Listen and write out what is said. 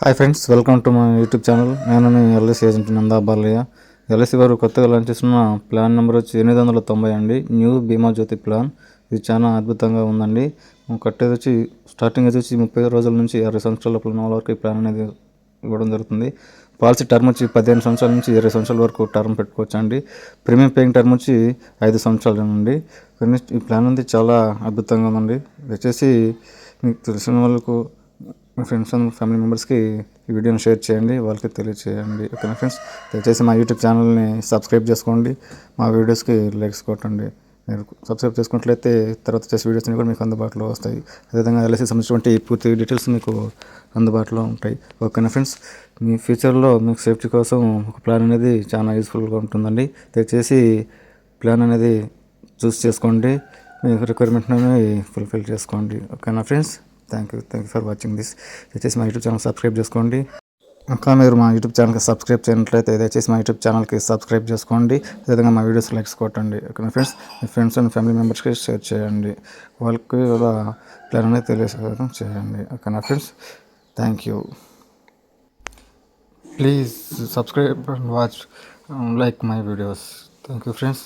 Hi friends, welcome to my YouTube channel. నేను మీ LIC agent Nanda Balayya. LIC వారు కొత్తగా లాంచ్ చేస్తున్న ప్లాన్ నెంబర్ వచ్చి 890 అండి. న్యూ బీమా జ్యోతి ప్లాన్. ఇది చాలా అద్భుతంగా ఉందండి. కట్టేది వచ్చి స్టార్టింగ్ ఏజ్ వచ్చి 30 రోజుల నుంచి 60 సంవత్సరాల లోపల ఉన్న వరకు ఈ ప్లాన్ అనేది ఇవ్వడం జరుగుతుంది. పాలసీ టర్మ్ వచ్చి 15 సంవత్సరాల నుంచి 20 సంవత్సరాల వరకు టర్మ్ పెట్టుకోవచ్చు అండి. ప్రీమియం పేయింగ్ టర్మ్ వచ్చి 5 సంవత్సరాలేనండి. కానీ ఈ ప్లాన్ అనేది చాలా అద్భుతంగా ఉందండి. దయచేసి మీకు తెలిసిన వాళ్ళకు, మీ ఫ్రెండ్స్ అండ్ ఫ్యామిలీ మెంబర్స్కి ఈ వీడియోని షేర్ చేయండి, వాళ్ళకి తెలియచేయండి. ఓకేనా ఫ్రెండ్స్, దయచేసి మా యూట్యూబ్ ఛానల్ని సబ్స్క్రైబ్ చేసుకోండి, మా వీడియోస్కి లైక్స్ కొట్టండి. మీరు సబ్స్క్రైబ్ చేసుకున్నట్లయితే తర్వాత చేసే వీడియోస్ని కూడా మీకు అందుబాటులో వస్తాయి. అదేవిధంగా ఎల్ఐసి సంబంధించినటువంటి పూర్తి డీటెయిల్స్ మీకు అందుబాటులో ఉంటాయి. ఓకేనా ఫ్రెండ్స్, మీ ఫ్యూచర్లో మీకు సేఫ్టీ కోసం ఒక ప్లాన్ అనేది చాలా యూస్ఫుల్గా ఉంటుందండి. దయచేసి ప్లాన్ అనేది చూస్ చేసుకోండి, మీ రిక్వైర్మెంట్ని ఫుల్ఫిల్ చేసుకోండి. ఓకేనా friends, thank you for watching this. దయచేసి మా యూట్యూబ్ ఛానల్ సబ్స్క్రైబ్ చేసుకోండి. ఇంకా మీరు మా యూట్యూబ్ ఛానల్కి సబ్స్క్రైబ్ చేయనట్లయితే దయచేసి మా యూట్యూబ్ ఛానల్కి సబ్స్క్రైబ్ చేసుకోండి. అదేవిధంగా మా వీడియోస్ లైక్స్ కొట్టండి. ఓకేనా friends, me friends and family మెంబర్స్కి షేర్ చేయండి, వాళ్ళకి కూడా ప్లాన్ అనేది తెలియజేయడం చేయండి. ఓకేనా friends, thank you. Please subscribe and watch, like my videos. Thank you friends.